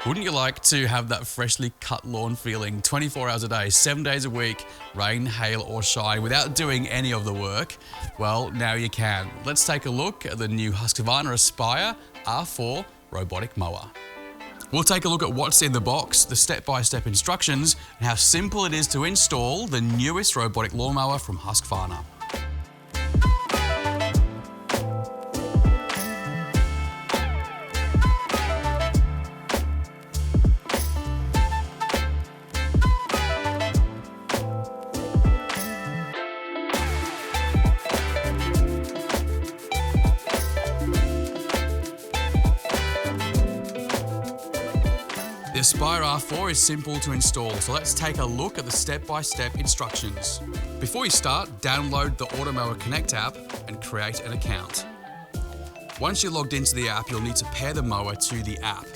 Wouldn't you like to have that freshly cut lawn feeling 24 hours a day, 7 days a week, rain, hail or shine, without doing any of the work? Well, now you can. Let's take a look at the new Husqvarna Aspire R4 robotic mower. We'll take a look at what's in the box, the step-by-step instructions, and how simple it is to install the newest robotic lawnmower from Husqvarna. The Aspire R4 is simple to install, so let's take a look at the step-by-step instructions. Before you start, download the Automower Connect app and create an account. Once you're logged into the app, you'll need to pair the mower to the app.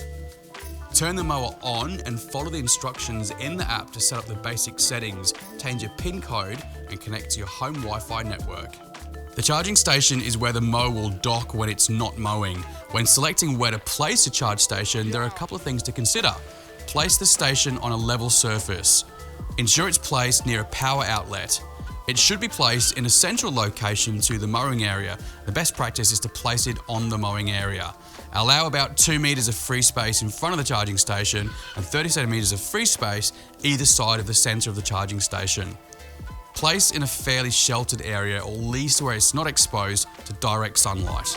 Turn the mower on and follow the instructions in the app to set up the basic settings, change your PIN code and connect to your home Wi-Fi network. The charging station is where the mower will dock when it's not mowing. When selecting where to place a charge station, there are a couple of things to consider. Place the station on a level surface. Ensure it's placed near a power outlet. It should be placed in a central location to the mowing area. The best practice is to place it on the mowing area. Allow about 2 meters of free space in front of the charging station and 30 centimeters of free space either side of the center of the charging station. Place in a fairly sheltered area, or at least where it's not exposed to direct sunlight.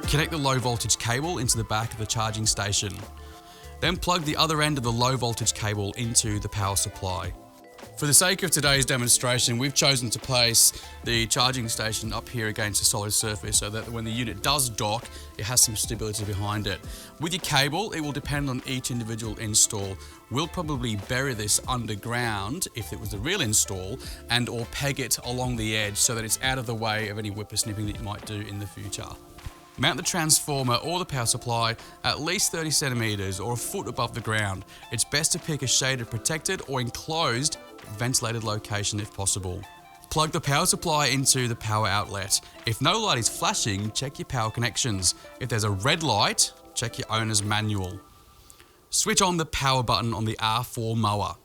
Connect the low voltage cable into the back of the charging station. Then plug the other end of the low voltage cable into the power supply. For the sake of today's demonstration, we've chosen to place the charging station up here against a solid surface so that when the unit does dock, it has some stability behind it. With your cable, it will depend on each individual install. We'll probably bury this underground if it was a real install and or peg it along the edge so that it's out of the way of any whippersnipping that you might do in the future. Mount the transformer or the power supply at least 30 centimeters or a foot above the ground. It's best to pick a shaded, protected or enclosed ventilated location if possible. Plug the power supply into the power outlet. If no light is flashing, check your power connections. If there's a red light, check your owner's manual. Switch on the power button on the R4 mower.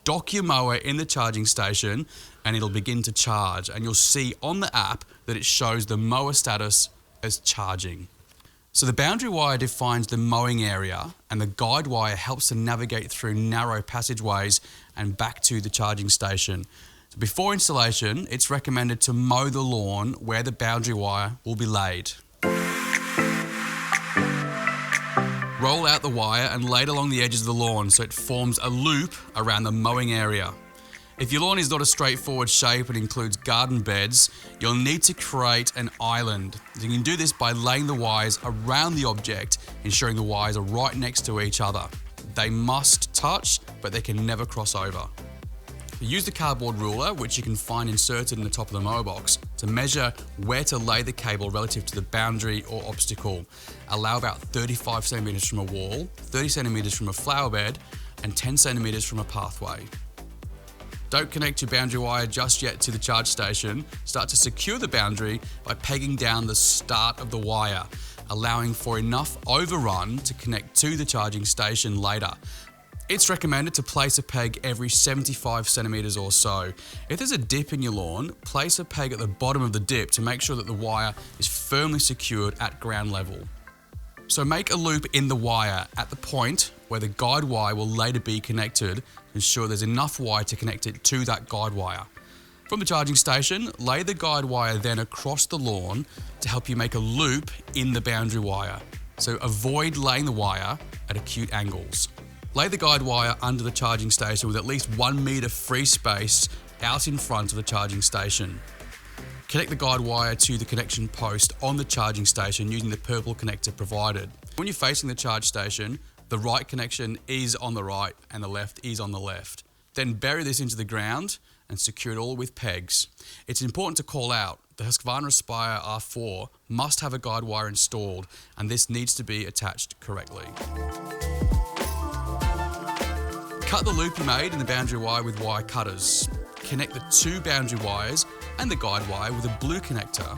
Dock your mower in the charging station and it'll begin to charge, and you'll see on the app that it shows the mower status as charging. So the boundary wire defines the mowing area and the guide wire helps to navigate through narrow passageways and back to the charging station. So before installation, it's recommended to mow the lawn where the boundary wire will be laid. Roll out the wire and lay it along the edges of the lawn so it forms a loop around the mowing area. If your lawn is not a straightforward shape and includes garden beds, you'll need to create an island. You can do this by laying the wires around the object, ensuring the wires are right next to each other. They must touch, but they can never cross over. Use the cardboard ruler, which you can find inserted in the top of the mower box, to measure where to lay the cable relative to the boundary or obstacle. Allow about 35 centimeters from a wall, 30 centimeters from a flower bed, and 10 centimeters from a pathway. Don't connect your boundary wire just yet to the charge station. Start to secure the boundary by pegging down the start of the wire, allowing for enough overrun to connect to the charging station later. It's recommended to place a peg every 75 centimeters or so. If there's a dip in your lawn, place a peg at the bottom of the dip to make sure that the wire is firmly secured at ground level. So make a loop in the wire at the point where the guide wire will later be connected. Ensure there's enough wire to connect it to that guide wire. From the charging station, lay the guide wire then across the lawn to help you make a loop in the boundary wire. So avoid laying the wire at acute angles. Lay the guide wire under the charging station with at least 1 meter free space out in front of the charging station. Connect the guide wire to the connection post on the charging station using the purple connector provided. When you're facing the charge station, the right connection is on the right and the left is on the left. Then bury this into the ground and secure it all with pegs. It's important to call out, the Husqvarna Aspire R4 must have a guide wire installed, and this needs to be attached correctly. Cut the loop you made in the boundary wire with wire cutters. Connect the two boundary wires and the guide wire with a blue connector.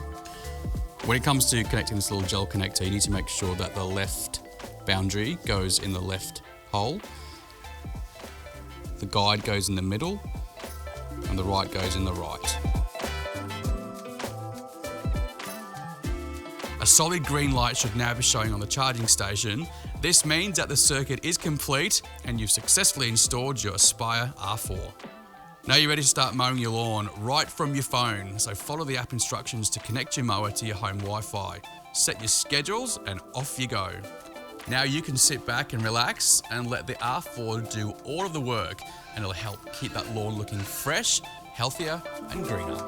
When it comes to connecting this little gel connector, you need to make sure that the left boundary goes in the left hole, the guide goes in the middle, and the right goes in the right. A solid green light should now be showing on the charging station. This means that the circuit is complete and you've successfully installed your Aspire R4. Now you're ready to start mowing your lawn right from your phone, so follow the app instructions to connect your mower to your home Wi-Fi. Set your schedules and off you go. Now you can sit back and relax and let the R4 do all of the work, and it'll help keep that lawn looking fresh, healthier and greener.